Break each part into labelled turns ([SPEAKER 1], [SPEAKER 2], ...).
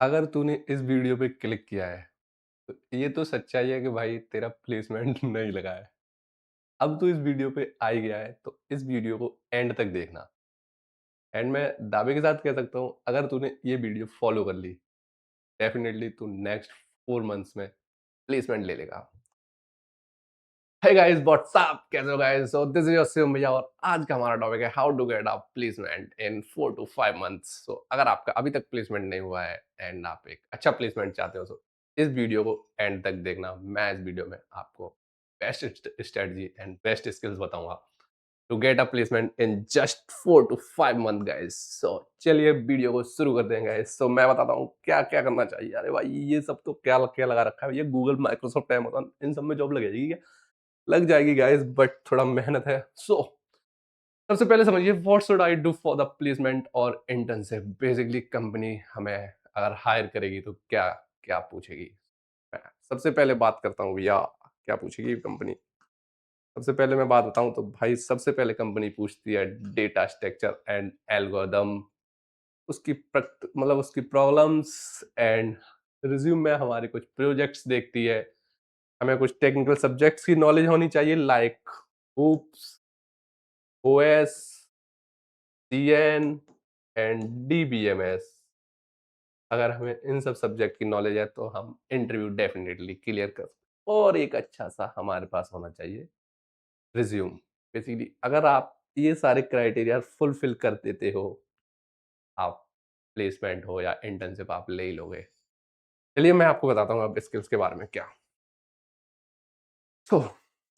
[SPEAKER 1] अगर तूने इस वीडियो पे क्लिक किया है, तो ये तो सच्चाई है कि भाई तेरा प्लेसमेंट नहीं लगा है। अब तू इस वीडियो पे आ ही गया है, तो इस वीडियो को एंड तक देखना। एंड मैं दावे के साथ कह सकता हूँ, अगर तूने ये वीडियो फॉलो कर ली, डेफिनिटली तू नेक्स्ट 4 मंथ्स में प्लेसमेंट ले लेगा। हे गाइस व्हाट्स अप, कैसे हो guys? So this is your Shivam भैया और आज का हमारा टॉपिक है how to get a placement in 4 to 5 months. So अगर आपका अभी तक प्लेसमेंट नहीं हुआ है एंड आप एक अच्छा प्लेसमेंट चाहते हो, तो इस वीडियो को एंड तक देखना। मैं इस वीडियो में आपको best strategy and best skills बताऊंगा to get a placement in just 4 to 5 month guys. So चलिए वीडियो को शुरू करते हैं गाइस। सो मैं बताता हूँ क्या क्या करना चाहिए। अरे भाई ये सब तो क्या क्या लगा रखा है, ये गूगल, माइक्रोसॉफ्ट, अमेज़न, इन सब में जॉब लगेगी क्या? लग जाएगी गाइस, बट थोड़ा मेहनत है। सो सबसे पहले समझिए what should I do for the placement और इंटर्नशिप। बेसिकली कंपनी हमें अगर हायर करेगी तो क्या क्या पूछेगी। मैं सबसे पहले बात करता हूँ भैया, क्या पूछेगी कंपनी। सबसे पहले मैं बात बताऊं तो भाई सबसे पहले कंपनी पूछती है डेटा स्ट्रक्चर एंड एल्गोरिदम, मतलब उसकी प्रॉब्लम्स एंड रिज्यूम में हमारे कुछ प्रोजेक्ट्स देखती है। हमें कुछ टेक्निकल सब्जेक्ट्स की नॉलेज होनी चाहिए like oops, OS, CN and DBMS. अगर हमें इन सब सब्जेक्ट की नॉलेज है तो हम इंटरव्यू डेफिनेटली क्लियर कर। और एक अच्छा सा हमारे पास होना चाहिए रिज्यूम। बेसिकली अगर आप ये सारे क्राइटेरिया फुलफिल कर देते हो, आप प्लेसमेंट हो या इंटर्नशिप आप ले ही लोगे। चलिए मैं आपको बताता हूँ अब स्किल्स के बारे में क्या। तो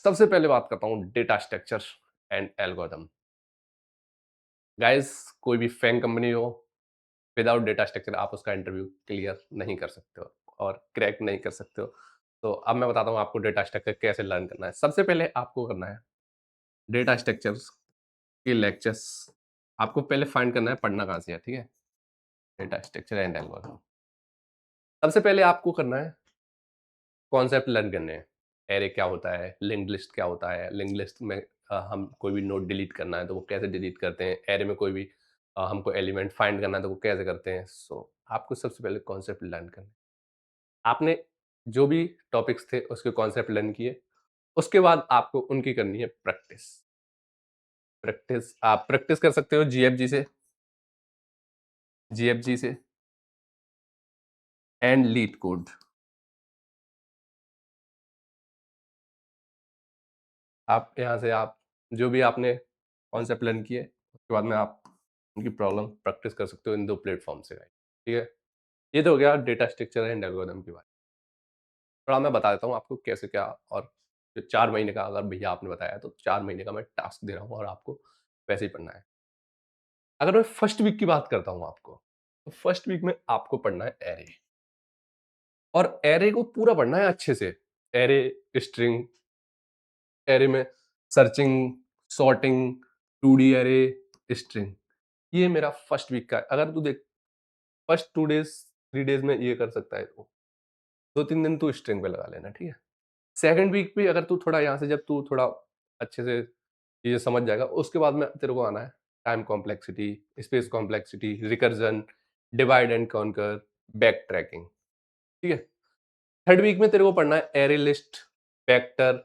[SPEAKER 1] सबसे पहले बात करता हूँ data structure and algorithm. Guys कोई भी फैंग कंपनी हो, विदाउट डेटा स्ट्रक्चर आप उसका इंटरव्यू क्लियर नहीं कर सकते हो और क्रैक नहीं कर सकते हो। तो अब मैं बताता हूँ आपको डेटा स्ट्रक्चर कैसे लर्न करना है। सबसे पहले आपको करना है डेटा स्ट्रक्चर्स के लेक्चर्स। आपको पहले फाइंड करना है पढ़ना कहाँ से है, ठीक है? Data structure and algorithm. सबसे पहले आपको करना है कॉन्सेप्ट लर्न करने हैं। एरे क्या होता है, लिंक्ड लिस्ट क्या होता है, लिंक्ड लिस्ट में हम कोई भी नोड डिलीट करना है तो वो कैसे डिलीट करते हैं, एरे में कोई भी हमको एलिमेंट फाइंड करना है तो वो कैसे करते हैं। सो आपको सबसे पहले कॉन्सेप्ट लर्न करना है। आपने जो भी टॉपिक्स थे उसके कॉन्सेप्ट लर्न किए, उसके बाद आपको उनकी करनी है प्रैक्टिस। प्रैक्टिस आप प्रैक्टिस कर सकते हो जीएफजी से, जीएफजी से एंड लीड कोड। आप यहाँ से आप जो भी आपने कॉन्सेप्ट लर्न किए, उसके बाद में आप उनकी प्रॉब्लम प्रैक्टिस कर सकते हो इन 2 प्लेटफ़ॉर्म से, ठीक है? ये तो हो गया डेटा स्ट्रक्चर एंड एल्गोरिथम की बात। थोड़ा मैं बता देता हूँ आपको कैसे क्या। और जो 4 महीने का अगर भैया आपने बताया तो 4 महीने का मैं टास्क दे रहा हूँ और आपको वैसे ही पढ़ना है। अगर मैं फर्स्ट वीक की बात करता हूँ आपको, तो फर्स्ट वीक में आपको पढ़ना है एरे। और एरे को पूरा पढ़ना है अच्छे से। एरे, स्ट्रिंग, एरे में searching, sorting, 2D array, string. ये मेरा फर्स्ट वीक का है। अगर तू देख फर्स्ट 2 डेज़, 3 डेज़ में ये कर सकता है तो 2-3 दिन तू स्ट्रिंग पे लगा लेना, ठीक है? सेकंड वीक पे अगर तू थोड़ा यहाँ से जब तू थोड़ा अच्छे से चीज़ें समझ जाएगा, उसके बाद में तेरे को आना है time complexity, space complexity, recursion, divide and conquer, backtracking, ठीक है? थर्ड वीक में तेरे को पढ़ना है array list, vector,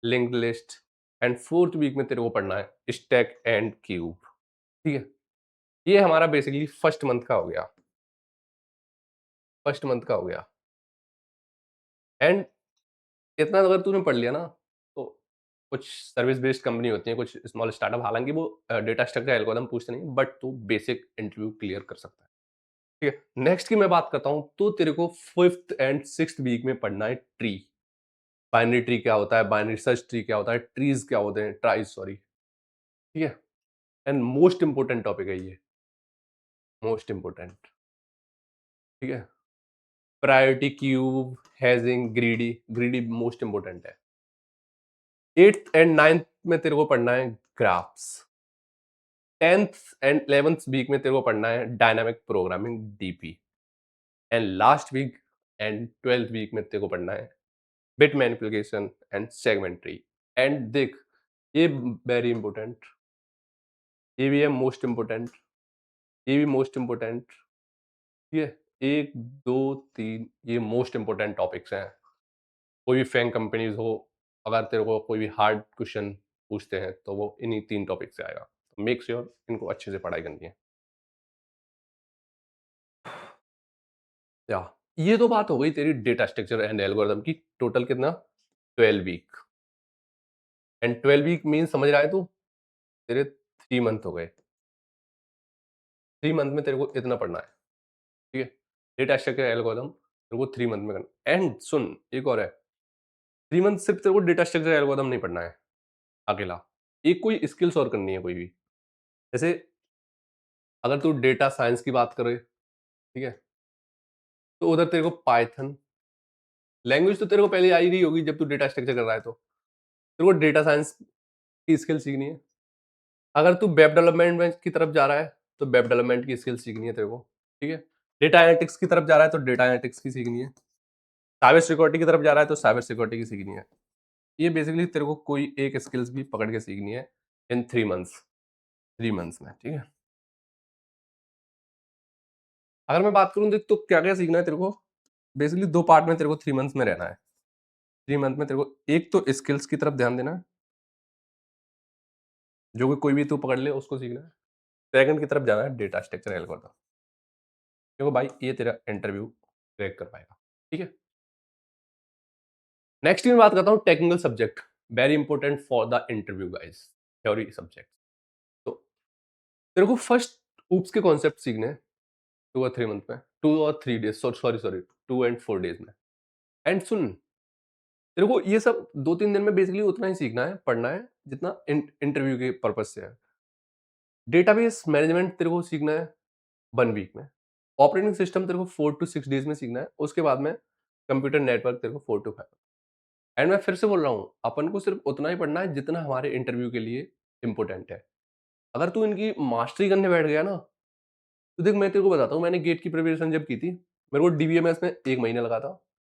[SPEAKER 1] linked list and fourth week में तेरे को पढ़ना है स्टैक एंड क्यूब, ठीक है? ये हमारा बेसिकली फर्स्ट मंथ का हो गया, फर्स्ट मंथ का हो गया। एंड इतना अगर तूने पढ़ लिया ना, तो कुछ सर्विस बेस्ड कंपनी होती है, कुछ स्मॉल स्टार्टअप, हालाँकि वो डेटा स्ट्रक्चर एल्गोरिथम पूछते नहीं, बट तू बेसिक इंटरव्यू क्लियर कर सकता है, ठीक है? नेक्स्ट की मैं बात करता हूँ, तो तेरे को 5th एंड 6th वीक में पढ़ना है ट्री। बाइनरी ट्री क्या होता है, बाइनरी सर्च ट्री क्या होता है, ट्रीज़ क्या होते हैं, ट्राइज़ सॉरी, ठीक है? एंड मोस्ट इम्पोर्टेंट टॉपिक है ये, मोस्ट इम्पोर्टेंट, ठीक है? Priority cube, hashing, greedy, greedy most important है। 8th एंड 9th में तेरे को पढ़ना है graphs. 10th and 11th week में तेरे को पढ़ना है dynamic programming DP. And last week and 12th week में तेरे को पढ़ना है bit manipulation and segment tree. And देख, ये वेरी इंपॉर्टेंट, ये भी है मोस्ट इम्पोर्टेंट, ये भी मोस्ट इम्पोर्टेंट, ठीक है? 1, 2, 3 ये मोस्ट इम्पोर्टेंट टॉपिक्स हैं। कोई भी फैंग कंपनीज़ हो, अगर तेरे को कोई भी हार्ड क्वेश्चन पूछते हैं, तो वो इन्हीं 3 टॉपिक से आएगा। मेक श्योर इनको अच्छे से पढ़ाई करनी है। या ये तो बात हो गई तेरी डेटा स्ट्रक्चर एंड एल्गोरिथम की, टोटल कितना 12 वीक। एंड 12 वीक मीन समझ रहा है तू? तेरे 3 मंथ हो गए। 3 मंथ में तेरे को इतना पढ़ना है, ठीक है? डेटा स्ट्रक्चर एल्गोरिथम तेरे को 3 मंथ में करना। एंड सुन, एक और है, 3 मंथ सिर्फ तेरे को डेटा स्ट्रक्चर एल्गोरिथम नहीं पढ़ना है अकेला। एक कोई स्किल्स और करनी है कोई भी। जैसे अगर तू डेटा साइंस की बात करे, ठीक है? तो उधर तेरे को पाइथन लैंग्वेज तो तेरे को पहले आ ही रही होगी जब तू डेटा स्ट्रक्चर कर रहा है तो। तेरे को डेटा साइंस की स्किल सीखनी है। अगर तू वेब डेवलपमेंट में की तरफ जा रहा है, तो वेब डेवलपमेंट की स्किल सीखनी है तेरे को, ठीक है? डेटा एनालिटिक्स की तरफ जा रहा है, तो डेटा एनालिटिक्स की सीखनी है। साइबर सिक्योरिटी की तरफ जा रहा है, तो साइबर सिक्योरिटी की सीखनी है। ये बेसिकली तेरे को कोई एक स्किल्स भी पकड़ के सीखनी है इन 3 मंथ्स, 3 मंथ्स में, ठीक है? अगर मैं बात करूँ देख तो क्या-क्या सीखना है तेरे को, बेसिकली 2 पार्ट में तेरे को 3 मंथ्स में रहना है। 3 मंथ में तेरे को एक तो स्किल्स की तरफ ध्यान देना है, जो कि कोई भी तू पकड़ ले उसको सीखना है। सेकंड की तरफ जाना है डेटा स्ट्रक्चर एल्गोरिथम, देखो भाई ये तेरा इंटरव्यू क्रैक कर पाएगा, ठीक है? नेक्स्ट मैं बात करता हूँ technical subject, very important for the interview guys, theory subject. तो तेरे को फर्स्ट ऊप्स के कॉन्सेप्ट सीखने हैं 2 और 3 मंथ में, 2 और 3 डेज़, सॉरी 2 एंड 4 डेज़ में। एंड सुन, तेरे को ये सब 2-3 दिन में बेसिकली उतना ही सीखना है, पढ़ना है, जितना इंटरव्यू के पर्पज़ से है। डेटाबेस मैनेजमेंट तेरे को सीखना है 1 वीक में। ऑपरेटिंग सिस्टम तेरे को 4 टू 6 डेज़ में सीखना है। उसके बाद में कंप्यूटर नेटवर्क तेरे को 4 टू 5। एंड मैं फिर से बोल रहा हूँ, अपन को सिर्फ उतना ही पढ़ना है जितना हमारे इंटरव्यू के लिए इम्पोर्टेंट है। अगर तू इनकी मास्टरी करने बैठ गया ना, तो देख मैं तेरे को बताता हूँ, मैंने गेट की प्रिपरेशन जब की थी, मेरे को डीबीएमएस में 1 महीना लगा था,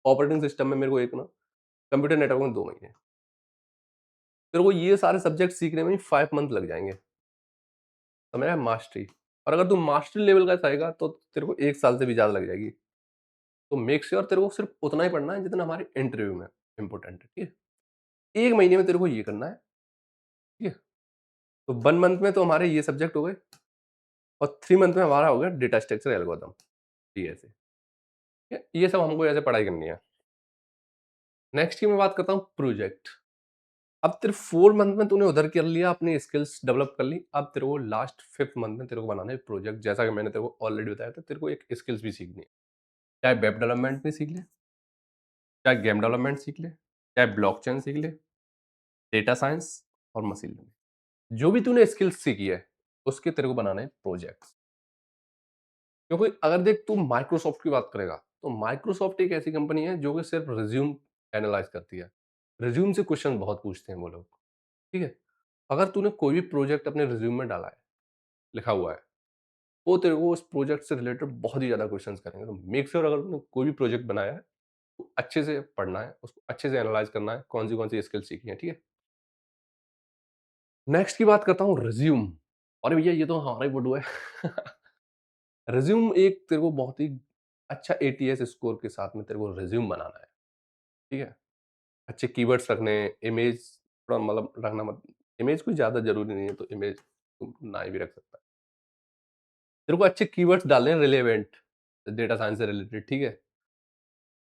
[SPEAKER 1] ऑपरेटिंग सिस्टम में मेरे को 1 कंप्यूटर नेटवर्क में 2 महीने। तेरे को ये सारे सब्जेक्ट सीखने में ही 5 मंथ लग जाएँगे, समझ रहा है? मास्टरी। और अगर तू मास्टरी लेवल का चाहेगा तो तेरे को 1 साल से भी ज़्यादा लग जाएगी। तो मेक श्योर तेरे को सिर्फ उतना ही पढ़ना है जितना हमारे इंटरव्यू में इम्पोर्टेंट है, ठीक है? 1 महीने में तेरे को ये करना है, ठीक है? तो 1 मंथ में तो हमारे ये सब्जेक्ट हो गए और 3 मंथ में हमारा हो गया डेटा स्ट्रक्चर एल्गोरिथम, ठीक है ऐसे। ठीक है? ये सब हमको ऐसे पढ़ाई करनी है। नेक्स्ट की मैं बात करता हूँ प्रोजेक्ट। अब तेरे 4 मंथ में तूने उधर कर लिया, अपनी स्किल्स डेवलप कर ली, अब तेरे को लास्ट 5th मंथ में तेरे को बनाना है प्रोजेक्ट, जैसा कि मैंने तेरे को ऑलरेडी बताया था, तेरे को एक स्किल्स भी सीखनी है। चाहे वेब डेवलपमेंट में सीख ले, चाहे गेम डेवलपमेंट सीख ले, चाहे ब्लॉकचेन सीख ले, डेटा साइंस और मशीन लर्निंग। जो भी तूने स्किल्स सीखी है, उसके तेरे को बनाना है प्रोजेक्ट्स। क्योंकि अगर देख तू माइक्रोसॉफ्ट की बात करेगा, तो माइक्रोसॉफ्ट एक ऐसी कंपनी है जो कि सिर्फ रिज्यूम एनालाइज़ करती है। रिज्यूम से क्वेश्चन बहुत पूछते हैं वो लोग, ठीक है? अगर तूने कोई भी प्रोजेक्ट अपने रिज्यूम में डाला है, लिखा हुआ है, वो तेरे को उस प्रोजेक्ट से रिलेटेड बहुत ही ज़्यादा क्वेश्चन्स करेंगे। तो मेक श्योर अगर तूने कोई भी प्रोजेक्ट बनाया है, तो अच्छे से पढ़ना है, उसको अच्छे से एनालाइज़ करना है, कौन सी स्किल सीखनी है, ठीक है? नेक्स्ट की बात करता हूँ रिज्यूम। अरे भैया ये तो हमारा ही वुडू है। रिज्यूम एक तेरे को बहुत ही अच्छा एटीएस स्कोर के साथ में तेरे को रिज्यूम बनाना है, ठीक है? अच्छे कीवर्ड्स रखने, इमेज थोड़ा मतलब रखना मत, इमेज कोई ज़्यादा ज़रूरी नहीं है, तो इमेज तुम ना भी रख सकता है। तेरे को अच्छे कीवर्ड्स डालने हैं रिलेवेंट, डेटा साइंस से रिलेटेड, ठीक है?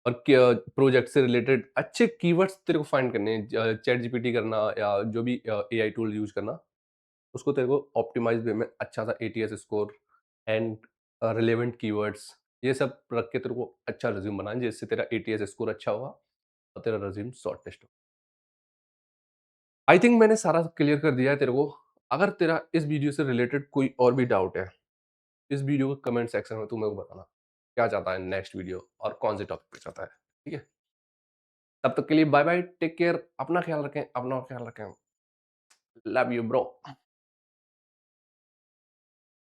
[SPEAKER 1] और क्या प्रोजेक्ट से रिलेटेड अच्छे कीवर्ड्स तेरे को फाइंड करने हैं, चैट जीपीटी करना या जो भी एआई टूल यूज़ करना, उसको तेरे को ऑप्टिमाइज़ वे में अच्छा सा ATS score and relevant keywords, ये सब रख के तेरे को अच्छा रिज्यूम बनाना है, जिससे तेरा एटीएस स्कोर अच्छा होगा और तेरा रिज्यूम शॉर्टलिस्ट होगा। आई थिंक मैंने सारा क्लियर कर दिया है तेरे को। अगर तेरा इस वीडियो से रिलेटेड कोई और भी डाउट है, इस वीडियो के कमेंट सेक्शन में तू मेरे को बताना। क्या चाहता है नेक्स्ट वीडियो और कौन से टॉपिक पे चाहता है, ठीक है? तब तक के लिए बाय बाय, टेक केयर, अपना ख्याल रखें, अपना ख्याल रखें। Love you bro.